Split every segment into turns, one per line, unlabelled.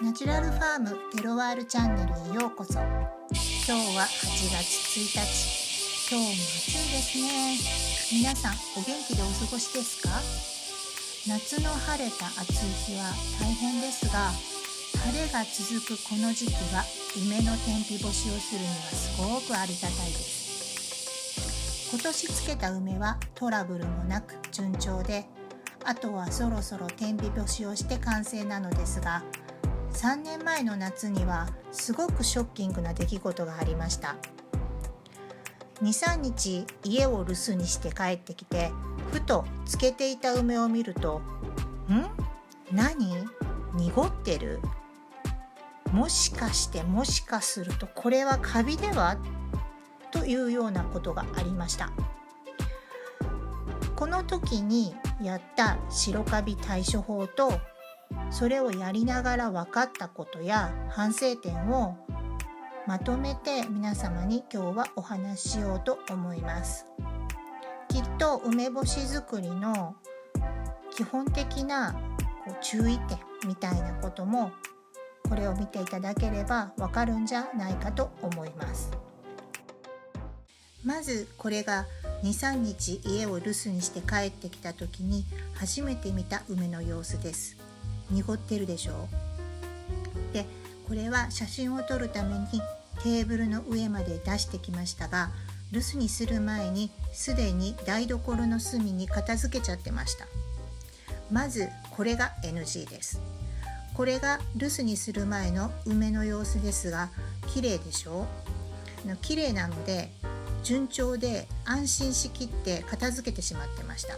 ナチュラルファームテロワールチャンネルへようこそ。今日は8月1日。今日も暑いですね。皆さんお元気でお過ごしですか？夏の晴れた暑い日は大変ですが、晴れが続くこの時期は梅の天日干しをするにはすごくありがたいです。今年つけた梅はトラブルもなく順調で、あとはそろそろ天日干しをして完成なのですが、3年前の夏にはすごくショッキングな出来事がありました。2、3日家を留守にして帰ってきて、ふと漬けていた梅を見ると、何？濁ってる？もしかするとこれはカビでは？というようなことがありました。この時にやった白カビ対処法と、それをやりながら分かったことや反省点をまとめて皆様に今日はお話ししようと思います。きっと梅干し作りの基本的な注意点みたいなこともこれを見ていただければ分かるんじゃないかと思います。まずこれが2、3日家を留守にして帰ってきた時に初めて見た梅の様子です。濁ってるでしょう。で、これは写真を撮るためにテーブルの上まで出してきましたが、留守にする前にすでに台所の隅に片付けちゃってました。まずこれが NG です。これが留守にする前の梅の様子ですが、綺麗でしょう。綺麗なので順調で安心しきって片付けてしまってました。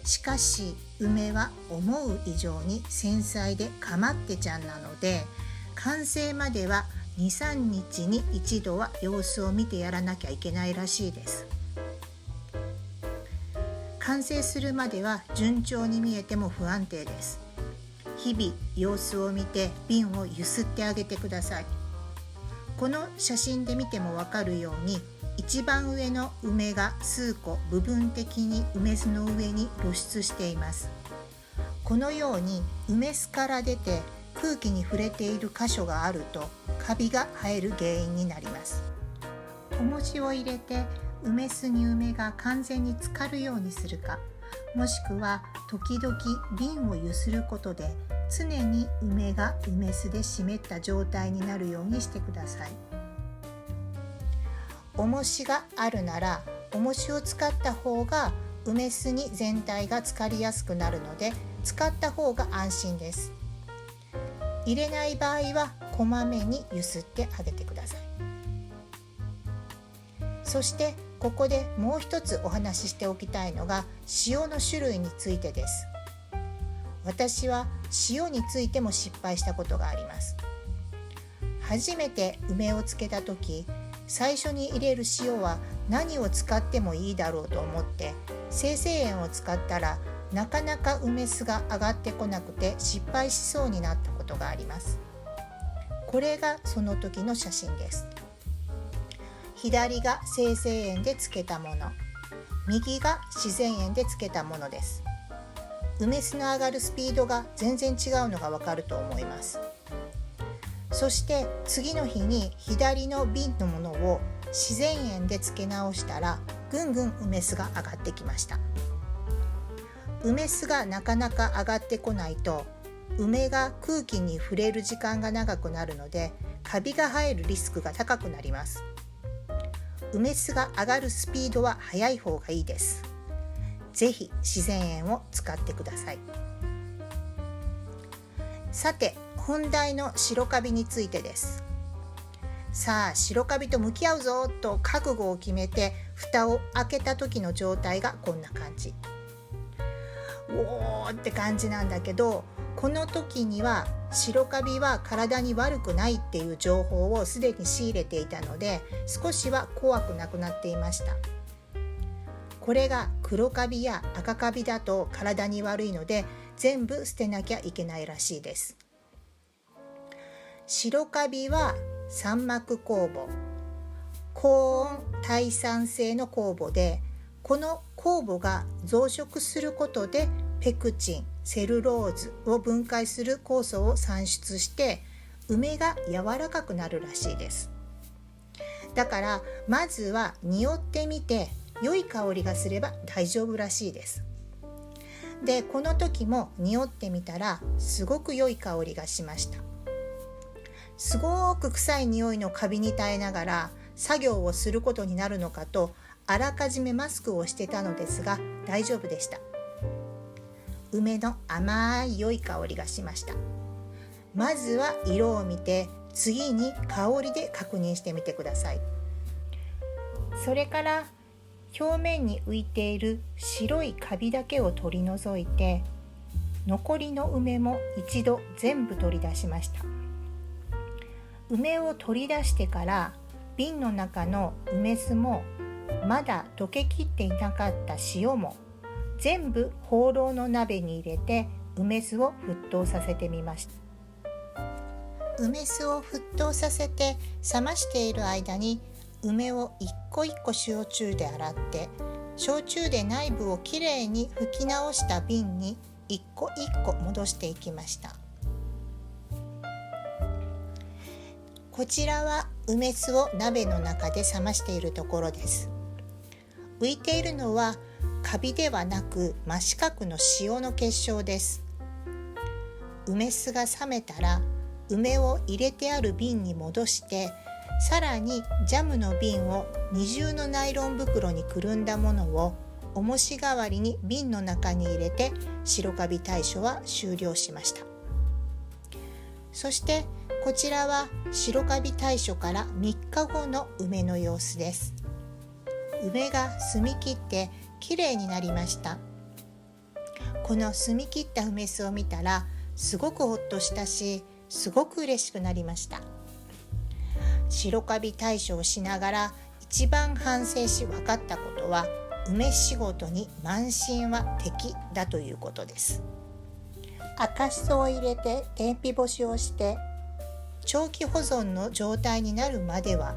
しかし梅は思う以上に繊細でかまってちゃんなので、完成までは2、3日に一度は様子を見てやらなきゃいけないらしいです。完成するまでは順調に見えても不安定です。日々様子を見て瓶をゆすってあげてください。この写真で見てもわかるように、一番上の梅が数個部分的に梅酢の上に露出しています。このように梅酢から出て空気に触れている箇所があるとカビが生える原因になります。重しを入れて梅酢に梅が完全に浸かるようにするか、もしくは時々瓶をゆすることで常に梅が梅酢で湿った状態になるようにしてください。重しがあるなら重しを使った方が梅酢に全体が浸かりやすくなるので、使った方が安心です。入れない場合はこまめにゆすってあげてください。そしてここでもう一つお話ししておきたいのが塩の種類についてです。私は塩についても失敗したことがあります。初めて梅を漬けた時、最初に入れる塩は何を使ってもいいだろうと思って精製塩を使ったら、なかなか梅酢が上がってこなくて失敗しそうになったことがあります。これがその時の写真です。左が精製塩で漬けたもの、右が自然塩で漬けたものです。梅酢の上がるスピードが全然違うのがわかると思います。そして次の日に左の瓶のものを自然塩で漬け直したら、ぐんぐん梅酢が上がってきました。梅酢がなかなか上がってこないと、梅が空気に触れる時間が長くなるのでカビが生えるリスクが高くなります。梅酢が上がるスピードは速い方がいいです。ぜひ自然塩を使ってください。さて本題の白カビについてです。さあ白カビと向き合うぞと覚悟を決めて蓋を開けた時の状態がこんな感じ。おーって感じなんだけど、この時には白カビは体に悪くないっていう情報をすでに仕入れていたので、少しは怖くなくなっていました。これが黒カビや赤カビだと体に悪いので全部捨てなきゃいけないらしいです。白カビは三膜酵母、高温耐酸性の酵母で、この酵母が増殖することでペクチン、セルローズを分解する酵素を産出して梅が柔らかくなるらしいです。だからまずは匂ってみて良い香りがすれば大丈夫らしいです。で、この時も匂ってみたらすごく良い香りがしました。すごく臭い匂いのカビに耐えながら作業をすることになるのかとあらかじめマスクをしてたのですが大丈夫でした。梅の甘い良い香りがしました。まずは色を見て次に香りで確認してみてください。それから表面に浮いている白いカビだけを取り除いて残りの梅も一度全部取り出しました。梅を取り出してから瓶の中の梅酢もまだ溶けきっていなかった塩も全部ホーローの鍋に入れて梅酢を沸騰させてみました。梅酢を沸騰させて冷ましている間に梅を一個一個焼酎で洗って焼酎で内部をきれいに拭き直した瓶に一個一個戻していきました。こちらは梅酢を鍋の中で冷ましているところです。浮いているのはカビではなく真四角の塩の結晶です。梅酢が冷めたら梅を入れてある瓶に戻してさらにジャムの瓶を二重のナイロン袋にくるんだものを重し代わりに瓶の中に入れて白カビ対処は終了しました。そしてこちらは白カビ対処から3日後の梅の様子です。梅が澄み切ってきれいになりました。この澄み切った梅酢を見たらすごくほっとしたしすごく嬉しくなりました。白カビ対処をしながら一番反省し分かったことは梅仕事に慢心は敵だということです。赤しそを入れて天日干しをして長期保存の状態になるまでは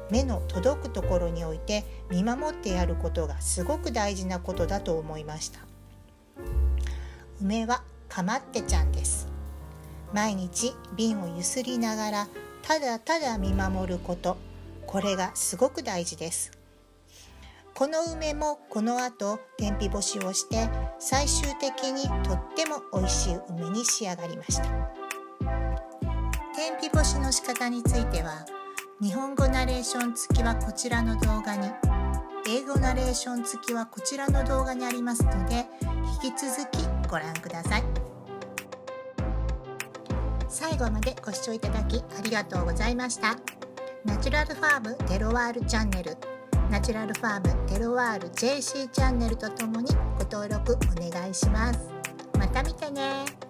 目の届くところに置いて見守ってやることがすごく大事なことだと思いました。梅はかまってちゃんです。毎日瓶をゆすりながらただただ見守ること、これがすごく大事です。この梅もこの後天日干しをして最終的にとっても美味しい梅に仕上がりました。天日干しの仕方については日本語ナレーション付きはこちらの動画に、英語ナレーション付きはこちらの動画にありますので引き続きご覧ください。最後までご視聴いただきありがとうございました。ナチュラルファームテロワールチャンネル、ナチュラルファームテロワール JC チャンネルとともにご登録お願いします。また見てね。